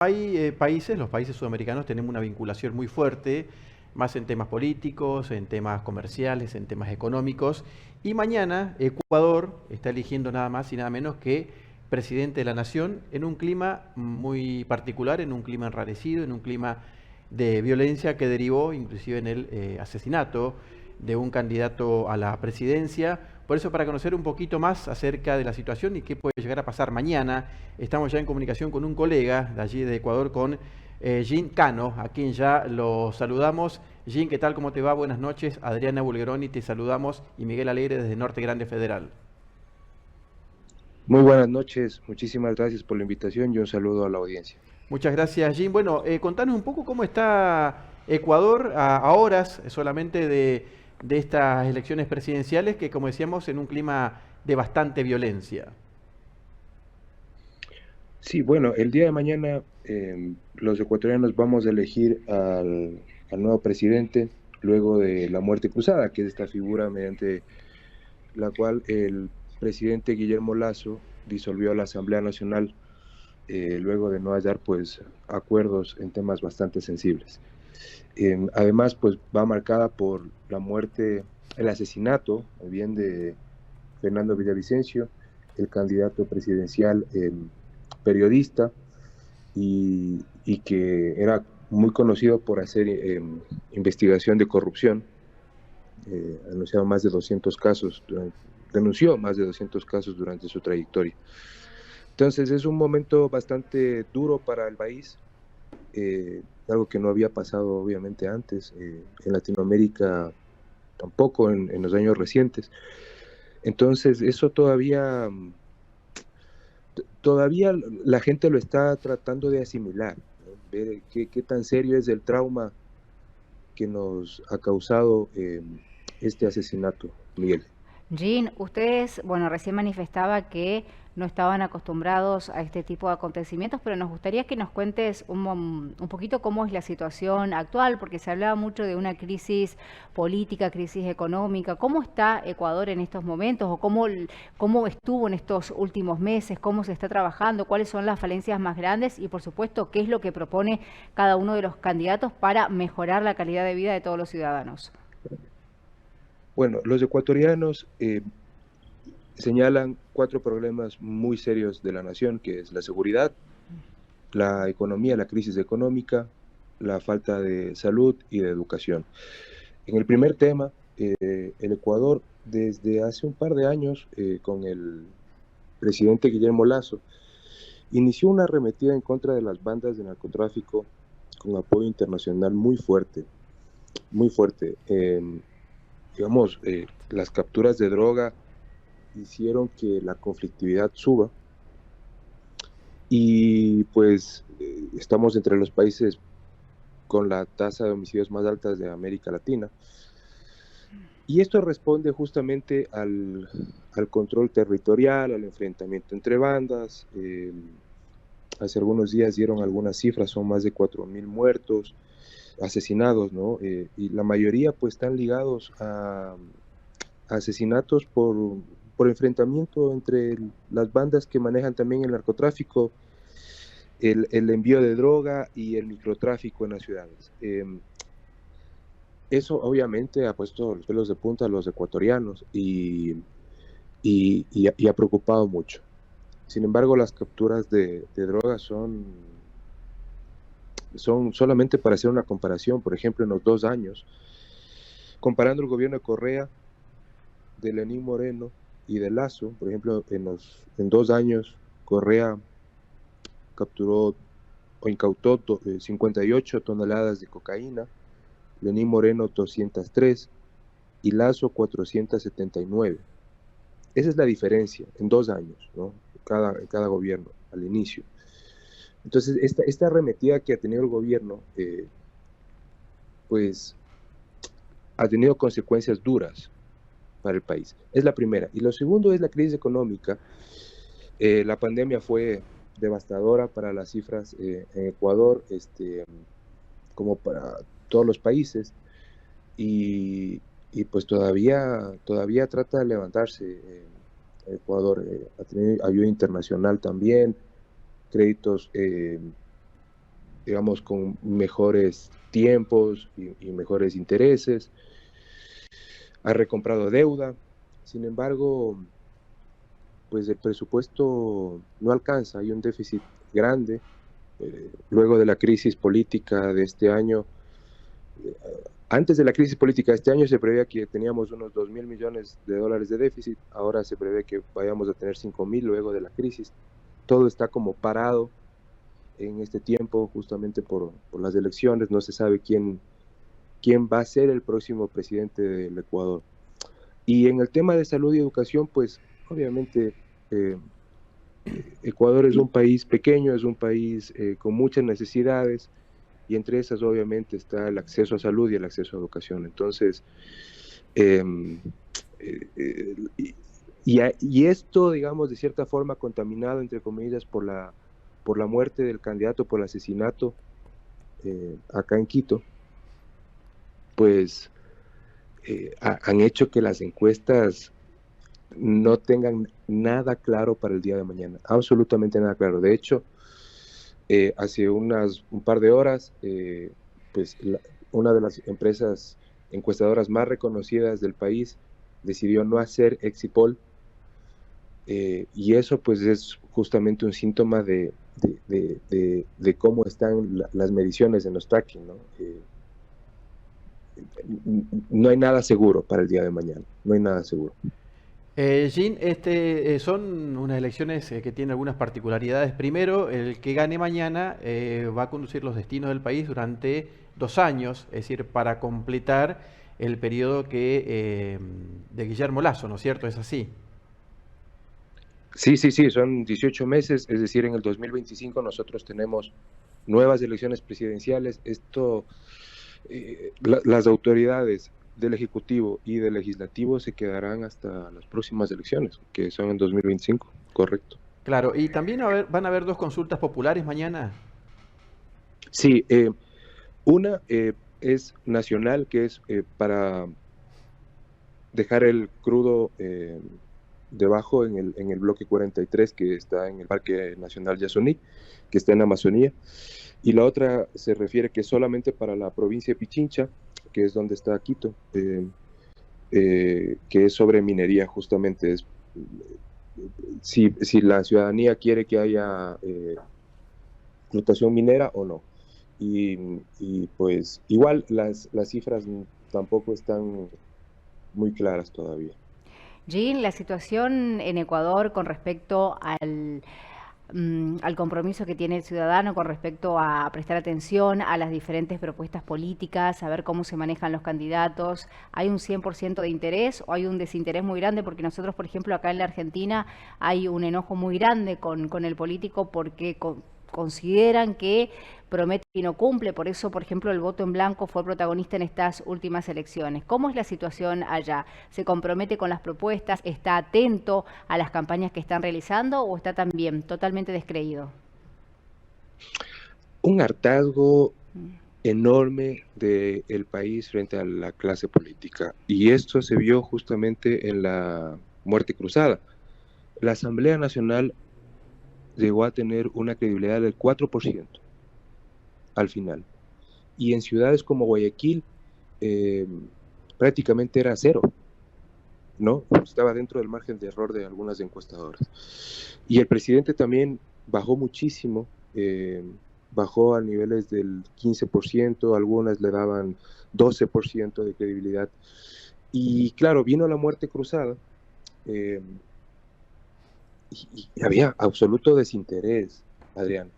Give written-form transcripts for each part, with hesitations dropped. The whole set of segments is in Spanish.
Hay países, los países sudamericanos tenemos una vinculación muy fuerte, más en temas políticos, en temas comerciales, en temas económicos. Y mañana Ecuador está eligiendo nada más y nada menos que presidente de la nación en un clima muy particular, en un clima enrarecido, en un clima de violencia que derivó inclusive en el asesinato de un candidato a la presidencia. Por eso, para conocer un poquito más acerca de la situación y qué puede llegar a pasar mañana, estamos ya en comunicación con un colega de allí de Ecuador, con Jean Cano, a quien ya lo saludamos. Jean, ¿qué tal? ¿Cómo te va? Buenas noches. Adriana Bulgeroni, te saludamos, y Miguel Alegre desde Norte Grande Federal. Muy buenas noches, muchísimas gracias por la invitación y un saludo a la audiencia. Muchas gracias, Jean. Bueno, contanos un poco cómo está Ecuador a horas solamente de estas elecciones presidenciales que, como decíamos, en un clima de bastante violencia. Sí, bueno, el día de mañana los ecuatorianos vamos a elegir al nuevo presidente luego de la muerte cruzada, que es esta figura mediante la cual el presidente Guillermo Lasso disolvió la Asamblea Nacional luego de no hallar pues acuerdos en temas bastante sensibles. Además, pues va marcada por la muerte, el asesinato, bien de Fernando Villavicencio, el candidato presidencial periodista y que era muy conocido por hacer investigación de corrupción, anunciado más de 200 casos, denunció más de 200 casos durante su trayectoria. Entonces es un momento bastante duro para el país, algo que no había pasado obviamente antes, en Latinoamérica tampoco en los años recientes. Entonces eso todavía la gente lo está tratando de asimilar, ¿no? Ver qué tan serio es el trauma que nos ha causado este asesinato, Miguel. Jean, ustedes, bueno, recién manifestaba que no estaban acostumbrados a este tipo de acontecimientos, pero nos gustaría que nos cuentes un poquito cómo es la situación actual, porque se hablaba mucho de una crisis política, crisis económica. ¿Cómo está Ecuador en estos momentos o cómo estuvo en estos últimos meses? ¿Cómo se está trabajando? ¿Cuáles son las falencias más grandes? Y, por supuesto, ¿qué es lo que propone cada uno de los candidatos para mejorar la calidad de vida de todos los ciudadanos? Bueno, los ecuatorianos señalan cuatro problemas muy serios de la nación, que es la seguridad, la economía, la crisis económica, la falta de salud y de educación. En el primer tema, el Ecuador, desde hace un par de años, con el presidente Guillermo Lasso, inició una arremetida en contra de las bandas de narcotráfico con apoyo internacional muy fuerte, muy fuerte. Digamos, las capturas de droga hicieron que la conflictividad suba y pues estamos entre los países con la tasa de homicidios más altas de América Latina. Y esto responde justamente al control territorial, al enfrentamiento entre bandas. Hace algunos días dieron algunas cifras, son más de 4.000 muertos, asesinados, ¿no? Y la mayoría pues están ligados a asesinatos por enfrentamiento entre las bandas que manejan también el narcotráfico, el envío de droga y el microtráfico en las ciudades. Eso obviamente ha puesto los pelos de punta a los ecuatorianos y ha preocupado mucho. Sin embargo, las capturas de drogas son solamente para hacer una comparación. Por ejemplo, en los 2 años, comparando el gobierno de Correa, de Lenín Moreno y de Lasso, por ejemplo, en 2 años, Correa capturó o incautó 58 toneladas de cocaína, Lenín Moreno 203 y Lasso 479. Esa es la diferencia en 2 años, ¿no? Cada gobierno al inicio. Entonces, esta arremetida que ha tenido el gobierno, pues ha tenido consecuencias duras para el país. Es la primera. Y lo segundo es la crisis económica. La pandemia fue devastadora para las cifras en Ecuador, como para todos los países, y pues todavía trata de levantarse. Ecuador ha tenido ayuda internacional también, créditos digamos, con mejores tiempos y mejores intereses, ha recomprado deuda. Sin embargo, pues el presupuesto no alcanza, hay un déficit grande. Luego de la crisis política de este año, antes de la crisis política de este año se preveía que teníamos unos 2.000 millones de dólares de déficit, ahora se prevé que vayamos a tener 5.000 luego de la crisis. Todo está como parado en este tiempo justamente por las elecciones, no se sabe quién va a ser el próximo presidente del Ecuador. Y en el tema de salud y educación, pues obviamente Ecuador es un país pequeño, es un país con muchas necesidades, y entre esas obviamente está el acceso a salud y el acceso a educación. Entonces, eh, y esto, digamos, de cierta forma contaminado, entre comillas, por la muerte del candidato, por el asesinato acá en Quito, pues han hecho que las encuestas no tengan nada claro para el día de mañana, absolutamente nada claro. De hecho, hace un par de horas, pues una de las empresas encuestadoras más reconocidas del país decidió no hacer exit poll, y eso pues es justamente un síntoma de cómo están las mediciones en los tracking, ¿no? No hay nada seguro para el día de mañana, no hay nada seguro. Jean, son unas elecciones que tienen algunas particularidades. Primero, el que gane mañana va a conducir los destinos del país durante 2 años, es decir, para completar el periodo de Guillermo Lasso, ¿no es cierto? ¿Es así? Sí, son 18 meses, es decir, en el 2025 nosotros tenemos nuevas elecciones presidenciales. Esto, las autoridades del Ejecutivo y del Legislativo se quedarán hasta las próximas elecciones, que son en 2025, correcto. Claro, y también van a haber 2 consultas populares mañana. Sí, una es nacional, que es para dejar el crudo debajo en el bloque 43, que está en el Parque Nacional Yasuní, que está en Amazonía. Y la otra se refiere que solamente para la provincia de Pichincha, que es donde está Quito, que es sobre minería justamente. Si la ciudadanía quiere que haya explotación minera o no. Y pues igual las cifras tampoco están muy claras todavía. Jean, la situación en Ecuador con respecto al compromiso que tiene el ciudadano con respecto a prestar atención a las diferentes propuestas políticas, a ver cómo se manejan los candidatos. ¿Hay un 100% de interés o hay un desinterés muy grande? Porque nosotros, por ejemplo, acá en la Argentina hay un enojo muy grande con el político porque consideran que promete y no cumple. Por eso, por ejemplo, el voto en blanco fue protagonista en estas últimas elecciones. ¿Cómo es la situación allá? ¿Se compromete con las propuestas? ¿Está atento a las campañas que están realizando o está también totalmente descreído? Un hartazgo enorme del país frente a la clase política. Y esto se vio justamente en la muerte cruzada. La Asamblea Nacional llegó a tener una credibilidad del 4% al final. Y en ciudades como Guayaquil prácticamente era cero, ¿no? Estaba dentro del margen de error de algunas encuestadoras. Y el presidente también bajó muchísimo, bajó a niveles del 15%, algunas le daban 12% de credibilidad. Y claro, vino la muerte cruzada, y había absoluto desinterés, Adrián,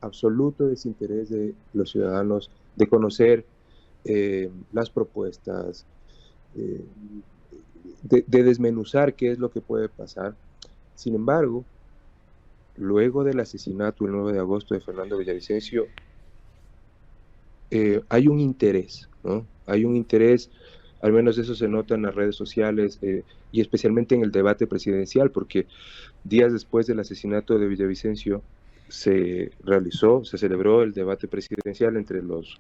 absoluto desinterés de los ciudadanos de conocer las propuestas, de desmenuzar qué es lo que puede pasar. Sin embargo, luego del asesinato el 9 de agosto de Fernando Villavicencio, hay un interés, ¿no? Hay un interés, al menos eso se nota en las redes sociales, y especialmente en el debate presidencial, porque días después del asesinato de Villavicencio se celebró el debate presidencial entre los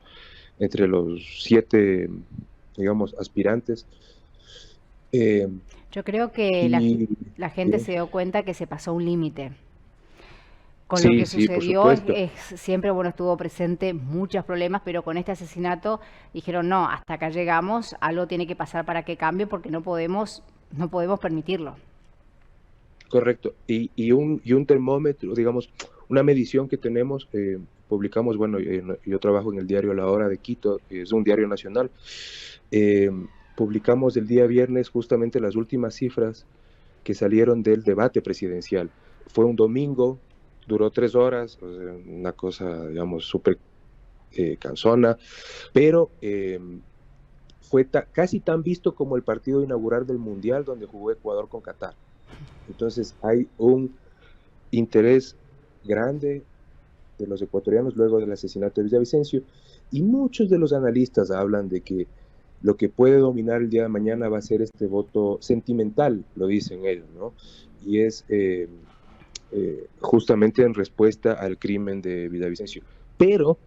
7, digamos, aspirantes. Yo creo que Y la gente se dio cuenta que se pasó un límite. Con lo Sí, que sí, por sucedió, supuesto. siempre, bueno, estuvo presente muchos problemas, pero con este asesinato dijeron, no, hasta acá llegamos, algo tiene que pasar para que cambie porque no podemos permitirlo. Correcto. Y un termómetro, digamos, una medición que tenemos, publicamos, bueno, yo trabajo en el diario La Hora de Quito, es un diario nacional. eh, Publicamos el día viernes justamente las últimas cifras que salieron del debate presidencial. Fue un domingo, duró 3 horas, o sea, una cosa, digamos, súper cansona, pero fue casi tan visto como el partido inaugural del Mundial donde jugó Ecuador con Qatar. Entonces hay un interés grande de los ecuatorianos luego del asesinato de Villavicencio, y muchos de los analistas hablan de que lo que puede dominar el día de mañana va a ser este voto sentimental, lo dicen ellos, ¿no? Y es justamente en respuesta al crimen de Villavicencio. Pero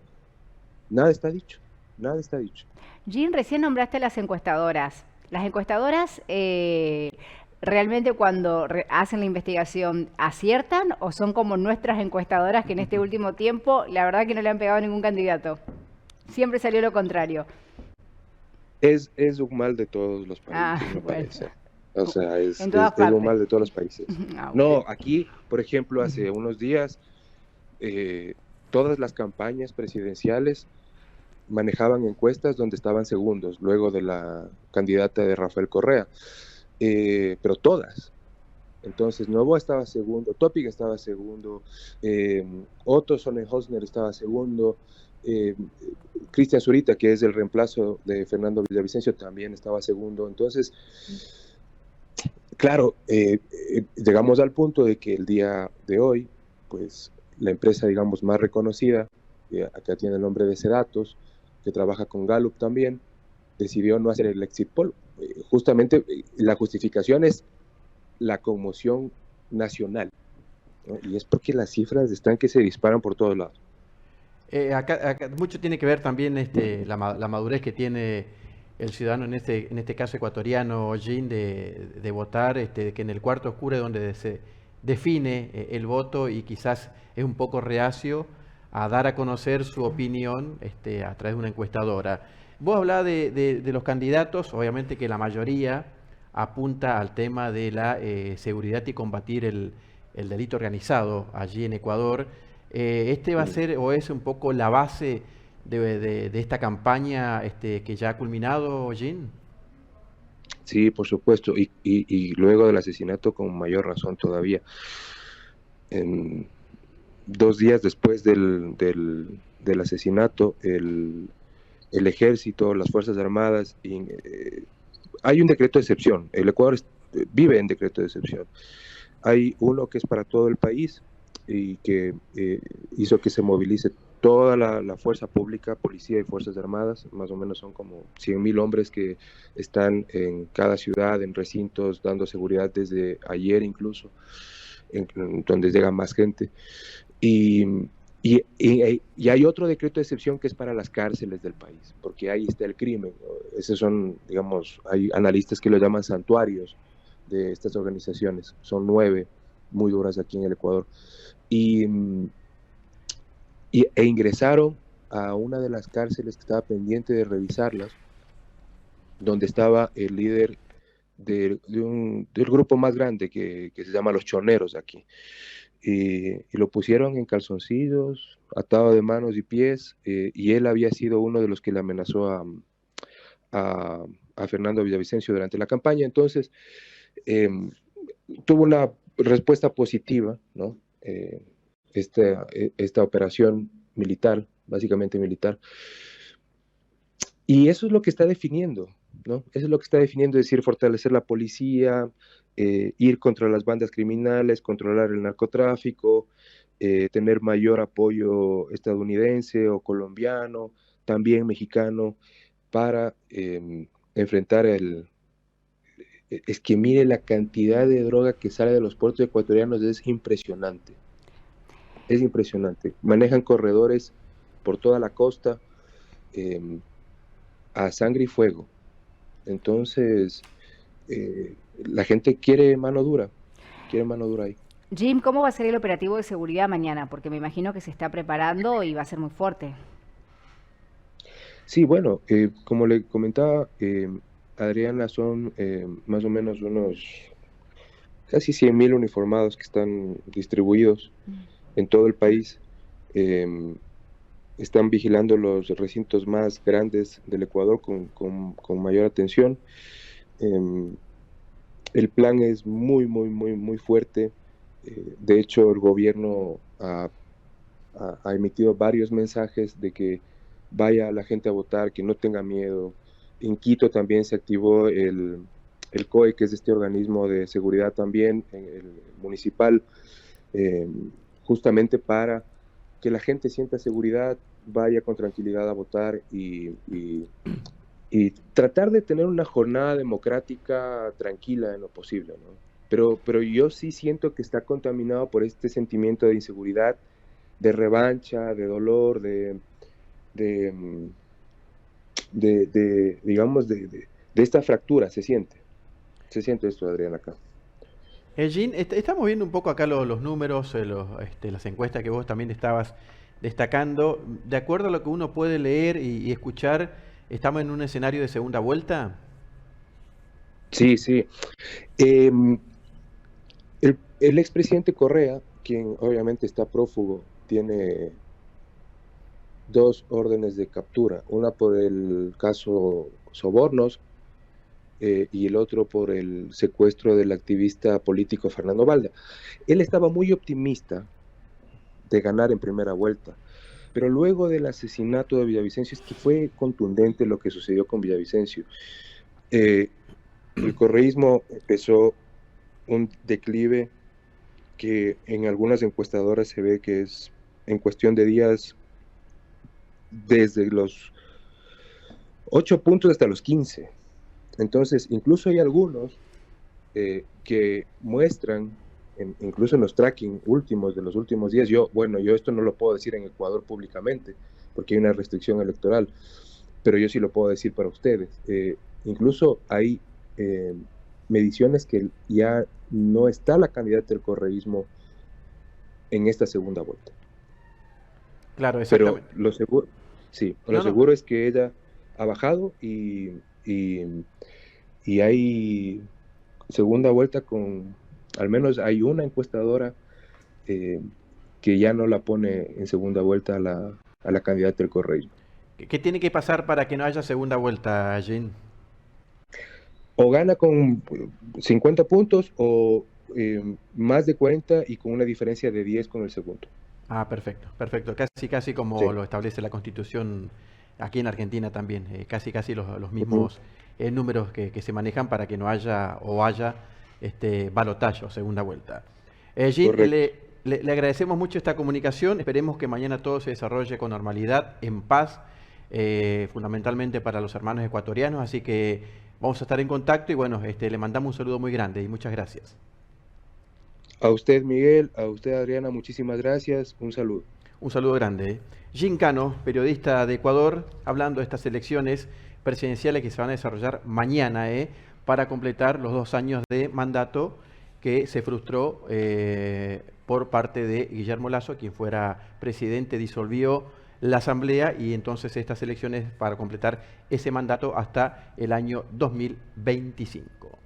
nada está dicho, nada está dicho. Jean, recién nombraste las encuestadoras. Las encuestadoras realmente cuando hacen la investigación aciertan o son como nuestras encuestadoras que en este último tiempo la verdad que no le han pegado a ningún candidato. Siempre salió lo contrario. Es un mal de todos los Ah, países, me bueno. parece. O sea, En todas es un partes. mal de todos los países. Ah, No, bueno. aquí, por ejemplo, hace unos días, todas las campañas presidenciales manejaban encuestas donde estaban segundos, luego de la candidata de Rafael Correa, pero todas. Entonces, Novoa estaba segundo, Topic estaba segundo, Otto Sonnenhosner estaba segundo, eh, Cristian Zurita, que es el reemplazo de Fernando Villavicencio, también estaba segundo. Entonces, claro, llegamos al punto de que el día de hoy, pues la empresa, digamos, más reconocida, que acá tiene el nombre de Cedatos, que trabaja con Gallup también, decidió no hacer el exit poll. Justamente la justificación es la conmoción nacional, ¿no? Y es porque las cifras están que se disparan por todos lados. Acá mucho tiene que ver también la madurez que tiene el ciudadano, en este caso ecuatoriano, Jean, de votar, que en el cuarto oscuro es donde se define el voto y quizás es un poco reacio a dar a conocer su opinión a través de una encuestadora. Vos hablás de los candidatos, obviamente que la mayoría apunta al tema de la seguridad y combatir el delito organizado allí en Ecuador. Este va a ser o es un poco la base de esta campaña que ya ha culminado, Jean. Sí, por supuesto, y luego del asesinato con mayor razón todavía. En 2 días después del asesinato, el ejército, las Fuerzas Armadas, hay un decreto de excepción. El Ecuador vive en decreto de excepción. Hay uno que es para todo el país y que hizo que se movilice toda la fuerza pública, policía y Fuerzas Armadas. Más o menos son como 100.000 hombres que están en cada ciudad, en recintos, dando seguridad desde ayer incluso, donde llega más gente. Y, y hay otro decreto de excepción que es para las cárceles del país, porque ahí está el crimen, ¿no? Esos son, digamos, hay analistas que lo llaman santuarios de estas organizaciones. Son 9 muy duras aquí en el Ecuador. Y, e ingresaron a una de las cárceles que estaba pendiente de revisarlas, donde estaba el líder del grupo más grande que se llama Los Choneros aquí. Y lo pusieron en calzoncillos, atado de manos y pies, y él había sido uno de los que le amenazó a Fernando Villavicencio durante la campaña. Entonces, eh, tuvo una respuesta positiva, ¿no? Esta operación militar, básicamente militar. Y eso es lo que está definiendo, ¿no? Eso es lo que está definiendo, es decir, fortalecer la policía, ir contra las bandas criminales, controlar el narcotráfico, tener mayor apoyo estadounidense o colombiano, también mexicano, para enfrentar Es que mire, la cantidad de droga que sale de los puertos ecuatorianos es impresionante. Es impresionante. Manejan corredores por toda la costa a sangre y fuego. Entonces, la gente quiere mano dura ahí. Jim, ¿cómo va a ser el operativo de seguridad mañana? Porque me imagino que se está preparando y va a ser muy fuerte. Sí, bueno, como le comentaba, Adriana, son más o menos unos casi 100.000 uniformados que están distribuidos en todo el país. Em, Están vigilando los recintos más grandes del Ecuador con mayor atención. Em, el plan es muy fuerte. De hecho, el gobierno ha emitido varios mensajes de que vaya la gente a votar, que no tenga miedo. En Quito también se activó el COE, que es este organismo de seguridad también, el municipal, eh, justamente para que la gente sienta seguridad, vaya con tranquilidad a votar y tratar de tener una jornada democrática tranquila en lo posible, ¿no? Pero yo sí siento que está contaminado por este sentimiento de inseguridad, de revancha, de dolor, de, mm, digamos, de esta fractura, se siente esto, Adrián, acá. Jean, estamos viendo un poco acá los números, las encuestas que vos también estabas destacando. De acuerdo a lo que uno puede leer y escuchar, ¿estamos en un escenario de segunda vuelta? Sí, sí. Eh, el expresidente Correa, quien obviamente está prófugo, tiene dos órdenes de captura, una por el caso Sobornos y el otro por el secuestro del activista político Fernando Valda. Él estaba muy optimista de ganar en primera vuelta, pero luego del asesinato de Villavicencio, es que fue contundente lo que sucedió con Villavicencio. Eh, el correísmo empezó un declive que en algunas encuestadoras se ve que es en cuestión de días desde los 8 puntos hasta los 15. Entonces, incluso hay algunos que muestran, incluso en los tracking últimos de los últimos días, yo esto no lo puedo decir en Ecuador públicamente, porque hay una restricción electoral, pero yo sí lo puedo decir para ustedes. Incluso hay mediciones que ya no está la candidata del correísmo en esta segunda vuelta. Claro, Pero exactamente. lo seguro, sí, lo No, no. seguro es que ella ha bajado y hay segunda vuelta al menos hay una encuestadora eh, que ya no la pone en segunda vuelta a la candidata del correísmo. ¿Qué tiene que pasar para que no haya segunda vuelta, Jean? O gana con 50 puntos o más de 40 y con una diferencia de 10 con el segundo. Ah, perfecto, perfecto. Casi como Sí. lo establece la Constitución aquí en Argentina también. Casi los Ujú. mismos números que se manejan para que no haya o haya balotaje o segunda vuelta. Jean, Correcto. le agradecemos mucho esta comunicación. Esperemos que mañana todo se desarrolle con normalidad, en paz, fundamentalmente para los hermanos ecuatorianos. Así que vamos a estar en contacto y bueno, le mandamos un saludo muy grande y muchas gracias. A usted, Miguel, a usted, Adriana, muchísimas gracias. Un saludo. Un saludo grande. Jim Cano, periodista de Ecuador, hablando de estas elecciones presidenciales que se van a desarrollar mañana, para completar los 2 años de mandato que se frustró por parte de Guillermo Lasso, quien fuera presidente, disolvió la asamblea y entonces estas elecciones para completar ese mandato hasta el año 2025.